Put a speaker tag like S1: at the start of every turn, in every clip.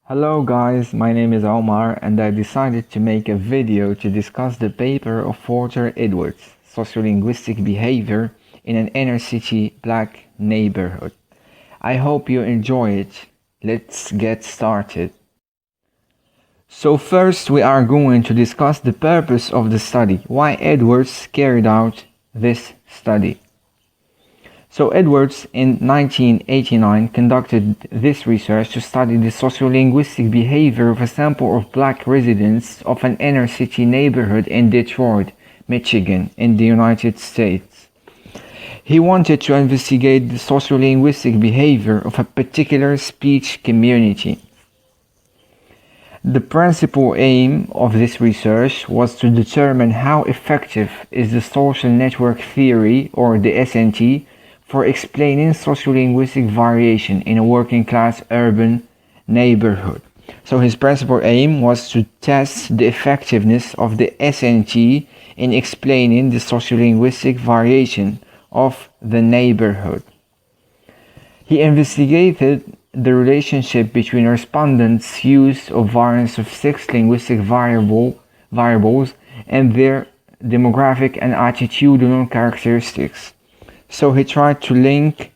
S1: Hello guys, my name is Omar and I decided to make a video to discuss the paper of Walter Edwards, Sociolinguistic Behavior in an Inner City Black Neighborhood. I hope you enjoy it. Let's get started. So first we are going to discuss the purpose of the study, why Edwards carried out this study. So Edwards in 1989 conducted this research to study the sociolinguistic behavior of a sample of black residents of an inner city neighborhood in Detroit, Michigan, in the United States. He wanted to investigate the sociolinguistic behavior of a particular speech community. The principal aim of this research was to determine how effective is the social network theory, or the SNT, for explaining sociolinguistic variation in a working-class urban neighborhood. So his principal aim was to test the effectiveness of the SNT in explaining the sociolinguistic variation of the neighborhood. He investigated the relationship between respondents' use of variants of 6 linguistic variables and their demographic and attitudinal characteristics. So he tried to link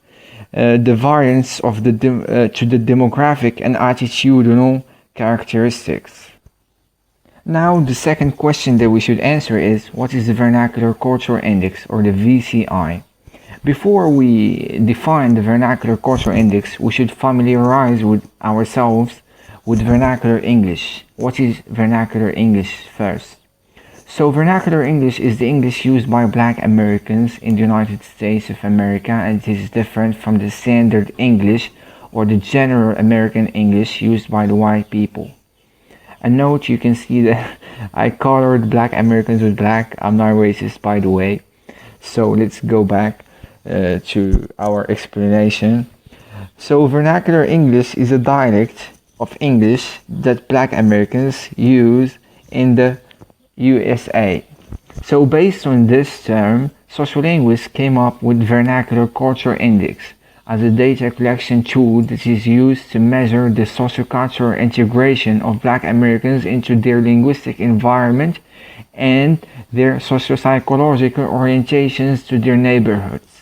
S1: the variance of to the demographic and attitudinal characteristics. Now the second question that we should answer is, what is the Vernacular Culture Index, or the VCI? Before we define the Vernacular Culture Index, we should familiarize ourselves with Vernacular English. What is Vernacular English first? So vernacular English is the English used by Black Americans in the United States of America, and it is different from the standard English or the general American English used by the white people. A note, you can see that I colored Black Americans with black. I'm not racist, by the way. So let's go back to our explanation. So vernacular English is a dialect of English that Black Americans use in the USA. So based on this term, sociolinguists came up with Vernacular Culture Index as a data collection tool that is used to measure the sociocultural integration of Black Americans into their linguistic environment and their sociopsychological orientations to their neighborhoods.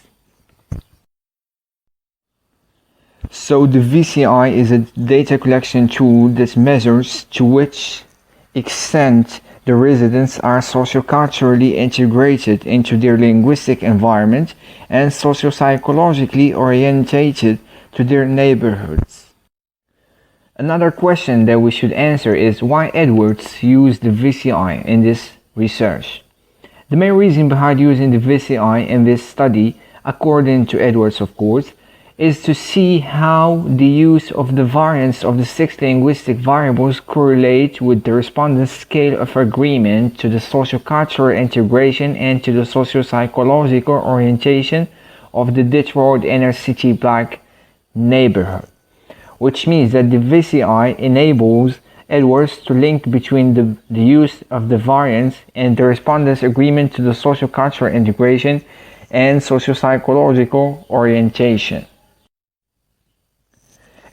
S1: So the VCI is a data collection tool that measures to which extent the residents are socioculturally integrated into their linguistic environment and sociopsychologically orientated to their neighborhoods. Another question that we should answer is why Edwards used the VCI in this research. The main reason behind using the VCI in this study, according to Edwards of course, is to see how the use of the variance of the 6 linguistic variables correlate with the respondent's scale of agreement to the sociocultural integration and to the sociopsychological orientation of the Detroit inner city Black neighborhood, which means that the VCI enables Edwards to link between the use of the variance and the respondent's agreement to the sociocultural integration and sociopsychological orientation.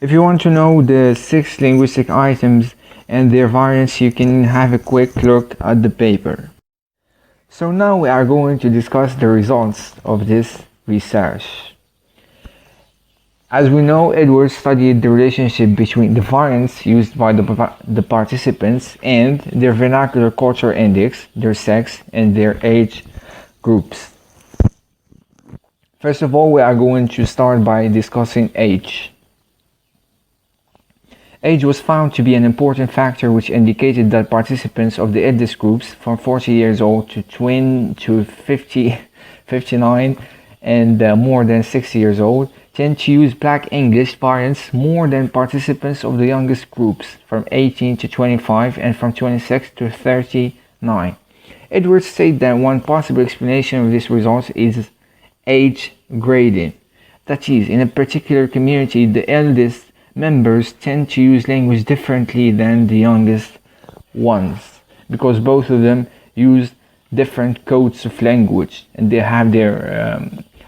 S1: If you want to know the 6 linguistic items and their variants, you can have a quick look at the paper. So now we are going to discuss the results of this research. As we know, Edwards studied the relationship between the variants used by the participants and their vernacular culture index, their sex, and their age groups. First of all, we are going to start by discussing age. Age was found to be an important factor which indicated that participants of the Edwards groups from 40 years old to 50, 59 and more than 60 years old tend to use Black English variants more than participants of the youngest groups from 18 to 25 and from 26 to 39. Edwards stated that one possible explanation of this result is age grading. That is, in a particular community, the eldest members tend to use language differently than the youngest ones because both of them use different codes of language and they have their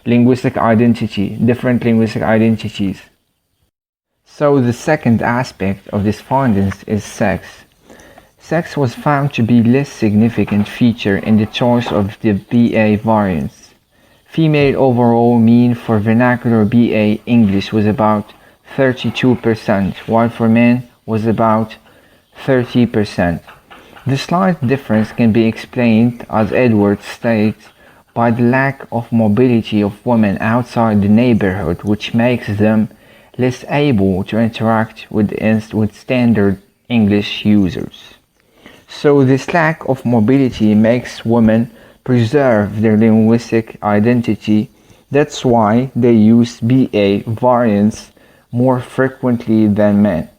S1: linguistic identity, different linguistic identities. So the second aspect of these findings is sex. Sex was found to be less significant feature in the choice of the BA variants. Female overall mean for vernacular BA English was about 32%, while for men was about 30%. The slight difference can be explained, as Edwards states, by the lack of mobility of women outside the neighborhood, which makes them less able to interact with standard English users. So this lack of mobility makes women preserve their linguistic identity. That's why they use BA variants more frequently than men.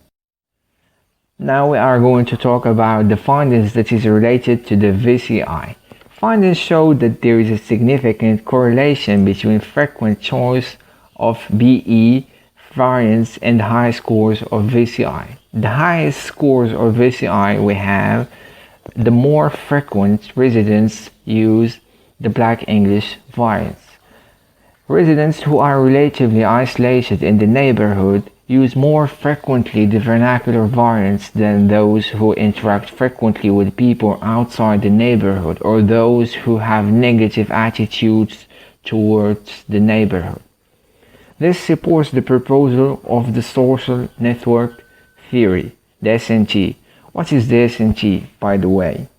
S1: Now we are going to talk about the findings that is related to the VCI. Findings show that there is a significant correlation between frequent choice of BE variants and high scores of VCI. The highest scores of VCI we have, the more frequent residents use the Black English variants. Residents who are relatively isolated in the neighborhood use more frequently the vernacular variants than those who interact frequently with people outside the neighborhood or those who have negative attitudes towards the neighborhood. This supports the proposal of the social network theory, the SNT. What is the SNT, by the way?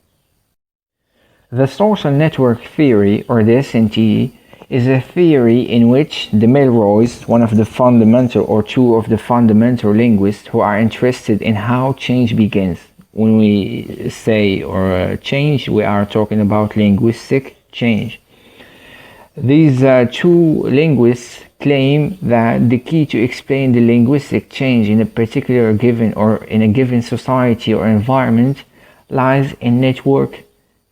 S1: The social network theory, or the SNT, is a theory in which the Milroys, one of the fundamental or two of the fundamental linguists who are interested in how change begins. When we say change, we are talking about linguistic change. These two linguists claim that the key to explain the linguistic change in a particular given or in a given society or environment lies in network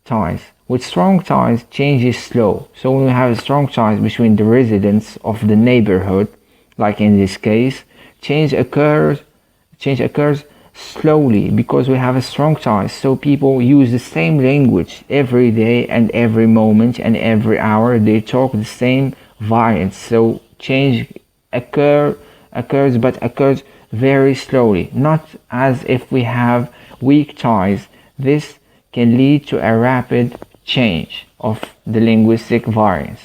S1: ties. With strong ties, change is slow. So when we have strong ties between the residents of the neighborhood, like in this case, change occurs slowly because we have a strong ties. So people use the same language every day and every moment and every hour. They talk the same variants. So change occurs very slowly, not as if we have weak ties. This can lead to a rapid change of the linguistic variants.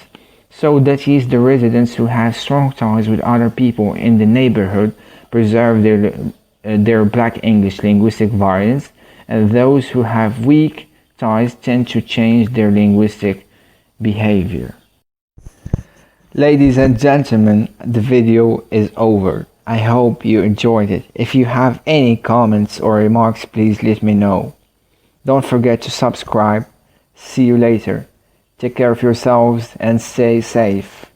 S1: So that is, the residents who have strong ties with other people in the neighborhood preserve their Black English linguistic variants, and those who have weak ties tend to change their linguistic behavior. Ladies and gentlemen, the video is over. I hope you enjoyed it. If you have any comments or remarks, please let me know. Don't forget to subscribe. See you later. Take care of yourselves and stay safe.